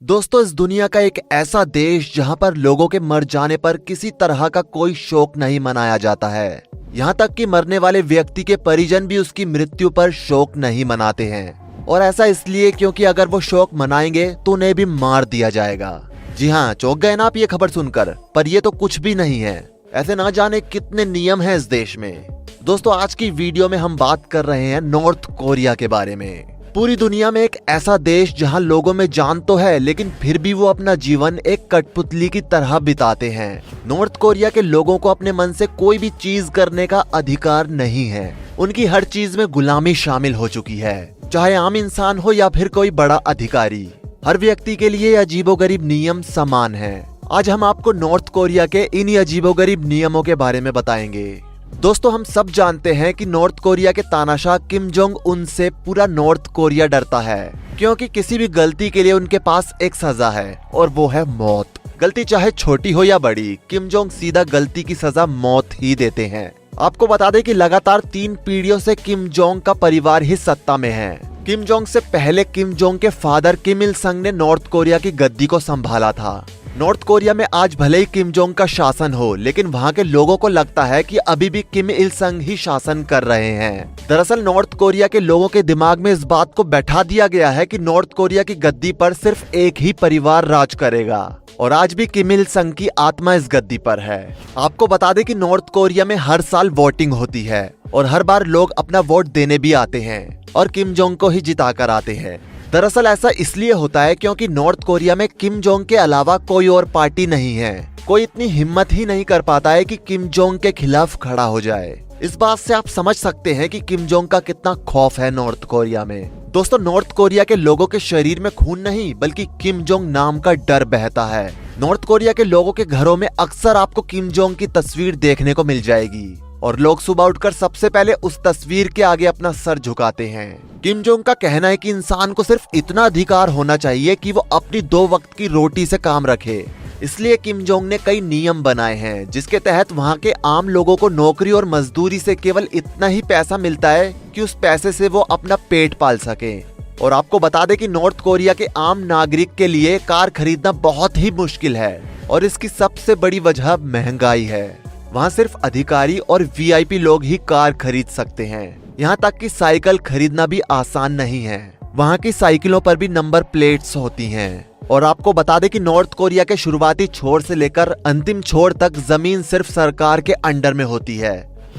दोस्तों, इस दुनिया का एक ऐसा देश जहां पर लोगों के मर जाने पर किसी तरह का कोई शोक नहीं मनाया जाता है। यहां तक कि मरने वाले व्यक्ति के परिजन भी उसकी मृत्यु पर शोक नहीं मनाते हैं। और ऐसा इसलिए क्योंकि अगर वो शोक मनाएंगे तो उन्हें भी मार दिया जाएगा। जी हाँ, चौंक गए ना आप ये खबर सुनकर, पर ये तो कुछ भी नहीं है। ऐसे ना जाने कितने नियम हैं इस देश में। दोस्तों, आज की वीडियो में हम बात कर रहे हैं नॉर्थ कोरिया के बारे में। पूरी दुनिया में एक ऐसा देश जहां लोगों में जान तो है, लेकिन फिर भी वो अपना जीवन एक कठपुतली की तरह बिताते हैं। नॉर्थ कोरिया के लोगों को अपने मन से कोई भी चीज करने का अधिकार नहीं है। उनकी हर चीज में गुलामी शामिल हो चुकी है, चाहे आम इंसान हो या फिर कोई बड़ा अधिकारी। हर व्यक्ति के लिए अजीबोगरीब नियम समान है। आज हम आपको नॉर्थ कोरिया के इन्हीं अजीबोगरीब नियमों के बारे में बताएंगे। दोस्तों, हम सब जानते हैं कि नॉर्थ कोरिया के तानाशाह किम जोंग उन से पूरा नॉर्थ कोरिया डरता है, क्योंकि किसी भी गलती के लिए उनके पास एक सजा है और वो है मौत। गलती चाहे छोटी हो या बड़ी, किम जोंग सीधा गलती की सजा मौत ही देते हैं। आपको बता दें कि लगातार 3 पीढ़ियों से किम जोंग का परिवार ही सत्ता में है। किम जोंग से पहले किम जोंग के फादर किम इल संग ने नॉर्थ कोरिया की गद्दी को संभाला था। नॉर्थ कोरिया में आज भले ही किम जोंग का शासन हो, लेकिन वहां के लोगों को लगता है कि अभी भी किम इल संग ही शासन कर रहे हैं। दरअसल नॉर्थ कोरिया के लोगों के दिमाग में इस बात को बैठा दिया गया है कि नॉर्थ कोरिया की गद्दी पर सिर्फ एक ही परिवार राज करेगा, और आज भी किम इल संग की आत्मा इस गद्दी पर है। आपको बता दें कि नॉर्थ कोरिया में हर साल वोटिंग होती है और हर बार लोग अपना वोट देने भी आते हैं और किम जोंग को ही जिता कर आते हैं। दरअसल ऐसा इसलिए होता है क्योंकि नॉर्थ कोरिया में किम जोंग के अलावा कोई और पार्टी नहीं है। कोई इतनी हिम्मत ही नहीं कर पाता है कि किम जोंग के खिलाफ खड़ा हो जाए। इस बात से आप समझ सकते हैं कि किम जोंग का कितना खौफ है नॉर्थ कोरिया में। दोस्तों, नॉर्थ कोरिया के लोगों के शरीर में खून नहीं, बल्कि किम जोंग नाम का डर बहता है। नॉर्थ कोरिया के लोगों के घरों में अक्सर आपको किम जोंग की तस्वीर देखने को मिल जाएगी, और लोग सुबह उठकर सबसे पहले उस तस्वीर के आगे अपना सर झुकाते हैं। किम जोंग का कहना है कि इंसान को सिर्फ इतना अधिकार होना चाहिए कि वो अपनी 2 वक्त की रोटी से काम रखे। इसलिए किम जोंग ने कई नियम बनाए हैं, जिसके तहत वहां के आम लोगों को नौकरी और मजदूरी से केवल इतना ही पैसा मिलता है कि उस पैसे से वो अपना पेट पाल सके। और आपको बता दें कि नॉर्थ कोरिया के आम नागरिक के लिए कार खरीदना बहुत ही मुश्किल है, और इसकी सबसे बड़ी वजह महंगाई है। वहाँ सिर्फ अधिकारी और वीआईपी लोग ही कार खरीद सकते हैं। यहाँ तक कि साइकिल खरीदना भी आसान नहीं है। वहाँ की साइकिलों पर भी नंबर प्लेट्स होती हैं। और आपको बता दें कि नॉर्थ कोरिया के शुरुआती छोर से लेकर अंतिम छोर तक जमीन सिर्फ सरकार के अंडर में होती है,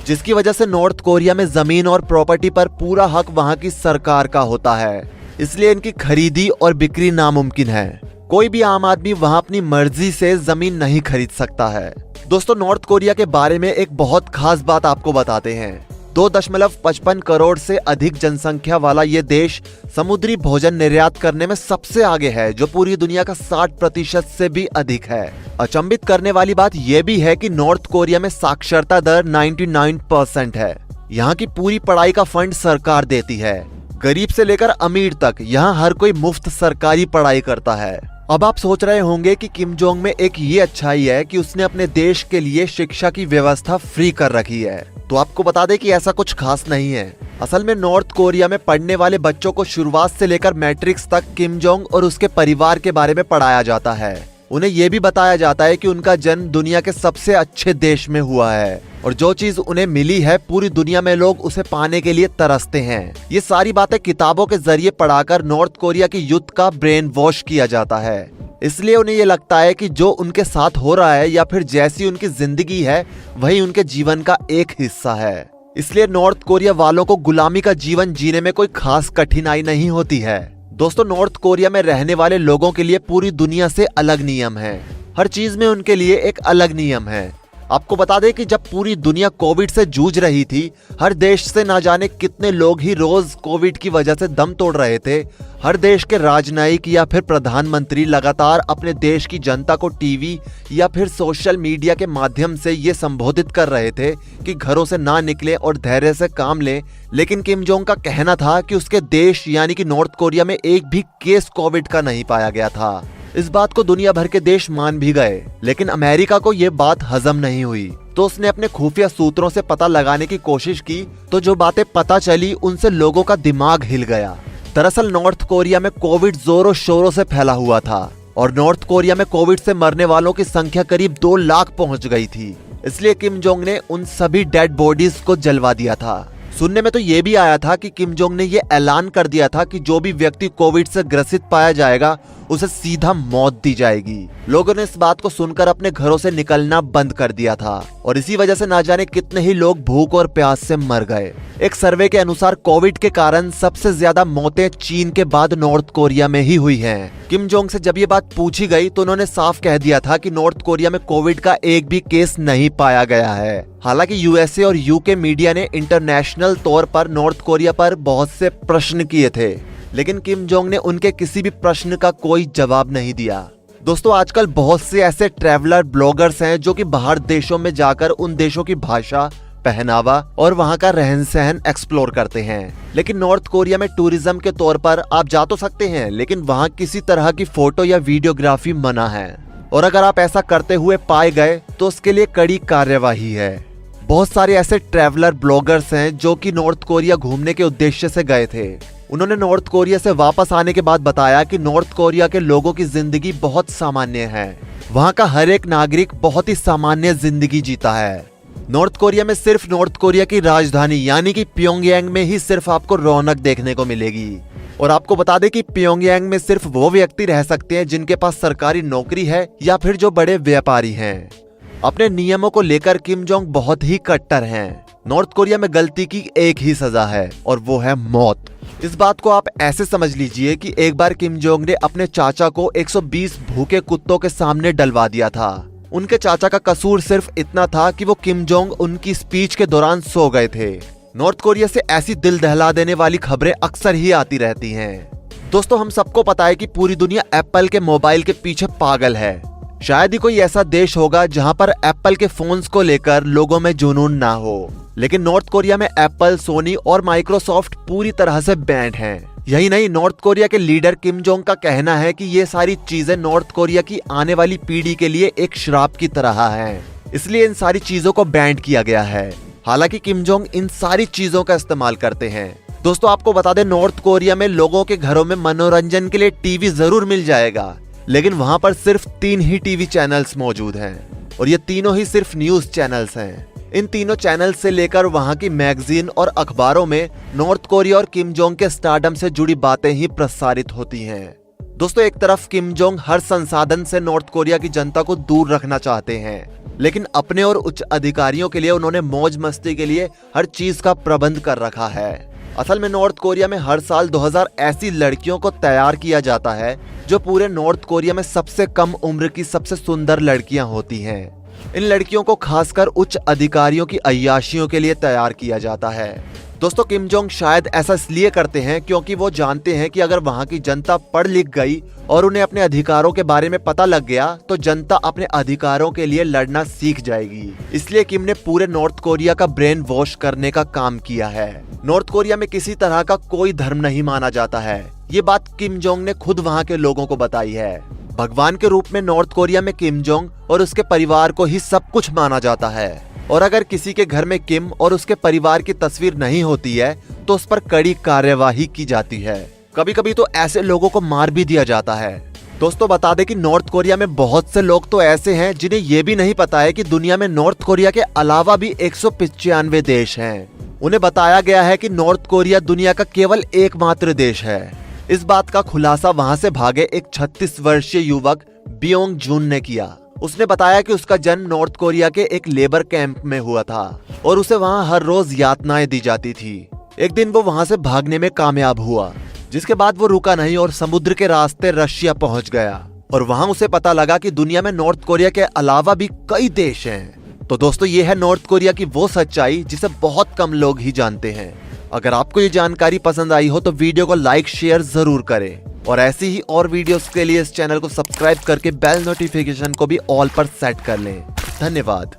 जिसकी वजह से नॉर्थ कोरिया में जमीन और प्रॉपर्टी पर पूरा हक वहाँ की सरकार का होता है। इसलिए इनकी खरीदी और बिक्री नामुमकिन है। कोई भी आम आदमी वहाँ अपनी मर्जी से जमीन नहीं खरीद सकता है। दोस्तों, नॉर्थ कोरिया के बारे में एक बहुत खास बात आपको बताते हैं। 2.55 करोड़ से अधिक जनसंख्या वाला ये देश समुद्री भोजन निर्यात करने में सबसे आगे है, जो पूरी दुनिया का 60% से भी अधिक है। अचंभित करने वाली बात यह भी है कि नॉर्थ कोरिया में साक्षरता दर 99% है। यहाँ की पूरी पढ़ाई का फंड सरकार देती है। गरीब से लेकर अमीर तक यहाँ हर कोई मुफ्त सरकारी पढ़ाई करता है। अब आप सोच रहे होंगे कि किम जोंग में एक ये अच्छाई है कि उसने अपने देश के लिए शिक्षा की व्यवस्था फ्री कर रखी है। तो आपको बता दें कि ऐसा कुछ खास नहीं है। असल में नॉर्थ कोरिया में पढ़ने वाले बच्चों को शुरुआत से लेकर मैट्रिक्स तक किम जोंग और उसके परिवार के बारे में पढ़ाया जाता है। उन्हें यह भी बताया जाता है कि उनका जन्म दुनिया के सबसे अच्छे देश में हुआ है, और जो चीज उन्हें मिली है पूरी दुनिया में लोग उसे पाने के लिए तरसते हैं। ये सारी बातें किताबों के जरिए पढ़ाकर नॉर्थ कोरिया की यूथ का ब्रेन वॉश किया जाता है। इसलिए उन्हें ये लगता है कि जो उनके साथ हो रहा है या फिर जैसी उनकी जिंदगी है वही उनके जीवन का एक हिस्सा है। इसलिए नॉर्थ कोरिया वालों को गुलामी का जीवन जीने में कोई खास कठिनाई नहीं होती है। दोस्तों, नॉर्थ कोरिया में रहने वाले लोगों के लिए पूरी दुनिया से अलग नियम है। हर चीज में उनके लिए एक अलग नियम है। आपको बता दें कि जब पूरी दुनिया कोविड से जूझ रही थी, हर देश से ना जाने कितने लोग ही रोज कोविड की वजह से दम तोड़ रहे थे। हर देश के राजनयिक या फिर प्रधानमंत्री लगातार अपने देश की जनता को टीवी या फिर सोशल मीडिया के माध्यम से ये संबोधित कर रहे थे कि घरों से ना निकले और धैर्य से काम लें। लेकिन किम जोंग का कहना था कि उसके देश यानी कि नॉर्थ कोरिया में एक भी केस कोविड का नहीं पाया गया था। इस बात को दुनिया भर के देश मान भी गए, लेकिन अमेरिका को ये बात हजम नहीं हुई। तो उसने अपने खुफिया सूत्रों से पता लगाने की कोशिश की, तो जो बातें पता चली उनसे लोगों का दिमाग हिल गया। दरअसल नॉर्थ कोरिया में कोविड जोरों शोरों से फैला हुआ था और नॉर्थ कोरिया में कोविड से मरने वालों की संख्या करीब 2 लाख पहुंच गई थी। इसलिए किम जोंग ने उन सभी डेड बॉडीज को जलवा दिया था। सुनने में तो ये भी आया था कि किम जोंग ने ये ऐलान कर दिया था कि जो भी व्यक्ति कोविड से ग्रसित पाया जाएगा उसे सीधा मौत दी जाएगी। लोगों ने इस बात को सुनकर अपने घरों से निकलना बंद कर दिया था और इसी वजह से ना जाने कितने ही लोग भूख और प्यास से मर गए। एक सर्वे के अनुसार कोविड के कारण सबसे ज्यादा मौतें चीन के बाद नॉर्थ कोरिया में ही हुई हैं। किम जोंग से जब ये बात पूछी गई तो उन्होंने साफ कह दिया था कि नॉर्थ कोरिया में कोविड का एक भी केस नहीं पाया गया है। हालांकि यूएसए और यूके मीडिया ने इंटरनेशनल तौर पर नॉर्थ कोरिया पर बहुत से प्रश्न किए थे, लेकिन किम जोंग ने उनके किसी भी प्रश्न का कोई जवाब नहीं दिया। दोस्तों, आजकल बहुत से ऐसे ट्रैवलर ब्लॉगर्स हैं जो कि बाहर देशों में जाकर उन देशों की भाषा, पहनावा और वहां का रहन सहन एक्सप्लोर करते हैं। लेकिन नॉर्थ कोरिया में टूरिज्म के तौर पर आप जा तो सकते हैं, लेकिन वहां किसी तरह की फोटो या वीडियोग्राफी मना है और अगर आप ऐसा करते हुए पाए गए तो उसके लिए कड़ी कार्यवाही है। बहुत सारे ऐसे ट्रैवलर ब्लॉगर्स हैं जो कि नॉर्थ कोरिया घूमने के उद्देश्य से गए थे। उन्होंने नॉर्थ कोरिया से वापस आने के बाद बताया कि नॉर्थ कोरिया के लोगों की जिंदगी बहुत सामान्य है। वहां का हर एक नागरिक बहुत ही सामान्य जिंदगी जीता है। नॉर्थ कोरिया में सिर्फ नॉर्थ कोरिया की राजधानी यानी कि प्योंगयांग में ही सिर्फ आपको रौनक देखने को मिलेगी। और आपको बता दें कि प्योंगयांग में सिर्फ वो व्यक्ति रह सकते हैं जिनके पास सरकारी नौकरी है या फिर जो बड़े व्यापारी हैं। अपने नियमों को लेकर किम जोंग बहुत ही कट्टर हैं। नॉर्थ कोरिया में गलती की एक ही सजा है और वो है मौत। इस बात को आप ऐसे समझ लीजिए कि एक बार किम जोंग ने अपने चाचा को 120 भूखे कुत्तों के सामने डलवा दिया था। उनके चाचा का कसूर सिर्फ इतना था कि वो किम जोंग उनकी स्पीच के दौरान सो गए थे। नॉर्थ कोरिया से ऐसी दिल दहला देने वाली खबरें अक्सर ही आती रहती हैं। दोस्तों, हम सबको पता है कि पूरी दुनिया एप्पल के मोबाइल के पीछे पागल है। शायद ही कोई ऐसा देश होगा जहां पर एप्पल के फोन्स को लेकर लोगों में जुनून ना हो, लेकिन नॉर्थ कोरिया में एप्पल, सोनी और माइक्रोसॉफ्ट पूरी तरह से बैंड हैं। यही नहीं, नॉर्थ कोरिया के लीडर किम जोंग का कहना है कि ये सारी चीजें नॉर्थ कोरिया की आने वाली पीढ़ी के लिए एक श्राप की तरह हैं। इसलिए इन सारी चीजों को बैन किया गया है। हालांकि किम जोंग इन सारी चीजों का इस्तेमाल करते हैं। दोस्तों, आपको बता दें, नॉर्थ कोरिया में लोगों के घरों में मनोरंजन के लिए टीवी जरूर मिल जाएगा, लेकिन वहां पर सिर्फ 3 ही टीवी चैनल्स मौजूद हैं और ये तीनों ही सिर्फ न्यूज चैनल्स हैं। इन तीनों चैनल से लेकर वहां की मैगजीन और अखबारों में नॉर्थ कोरिया और किम जोंग के स्टारडम से जुड़ी बातें ही प्रसारित होती हैं। दोस्तों, एक तरफ किम जोंग हर संसाधन से नॉर्थ कोरिया की जनता को दूर रखना चाहते हैं, लेकिन अपने और उच्च अधिकारियों के लिए उन्होंने मौज मस्ती के लिए हर चीज का प्रबंध कर रखा है। असल में नॉर्थ कोरिया में हर साल 2000 ऐसी लड़कियों को तैयार किया जाता है जो पूरे नॉर्थ कोरिया में सबसे कम उम्र की सबसे सुंदर लड़कियां होती हैं। इन लड़कियों को खासकर उच्च अधिकारियों की अय्याशियों के लिए तैयार किया जाता है। दोस्तों, किम जोंग शायद ऐसा इसलिए करते हैं क्योंकि वो जानते हैं कि अगर वहां की जनता पढ़ लिख गई और उन्हें अपने अधिकारों के बारे में पता लग गया तो जनता अपने अधिकारों के लिए लड़ना सीख जाएगी। इसलिए किम ने पूरे नॉर्थ कोरिया का ब्रेन वॉश करने का काम किया है। नॉर्थ कोरिया में किसी तरह का कोई धर्म नहीं माना जाता है। ये बात किम जोंग ने खुद वहां के लोगों को बताई है। भगवान के रूप में नॉर्थ कोरिया में किम जोंग और उसके परिवार को ही सब कुछ माना जाता है और अगर किसी के घर में किम और उसके परिवार की तस्वीर नहीं होती है तो उस पर कड़ी कार्यवाही की जाती है। कभी कभी तो ऐसे लोगों को मार भी दिया जाता है। दोस्तों, बता दें कि नॉर्थ कोरिया में बहुत से लोग तो ऐसे हैं जिन्हें ये भी नहीं पता है कि दुनिया में नॉर्थ कोरिया के अलावा भी 195 देश हैं। उन्हें बताया गया है कि नॉर्थ कोरिया दुनिया का केवल एकमात्र देश है। इस बात का खुलासा वहां से भागे एक 36 वर्षीय युवक बियोंग जून ने किया। उसने बताया कि उसका जन्म नॉर्थ कोरिया के एक लेबर कैंप में हुआ था और उसे वहां हर रोज यातनाएं दी जाती थी। एक दिन वो वहां से भागने में कामयाब हुआ, जिसके बाद वो रुका नहीं और समुद्र के रास्ते रशिया पहुंच गया और वहां उसे पता लगा कि दुनिया में नॉर्थ कोरिया के अलावा भी कई देश हैं। तो दोस्तों, ये है नॉर्थ कोरिया की वो सच्चाई जिसे बहुत कम लोग ही जानते हैं। अगर आपको ये जानकारी पसंद आई हो तो वीडियो को लाइक शेयर जरूर करें और ऐसी ही और वीडियोस के लिए इस चैनल को सब्सक्राइब करके बेल नोटिफिकेशन को भी ऑल पर सेट कर लें। धन्यवाद।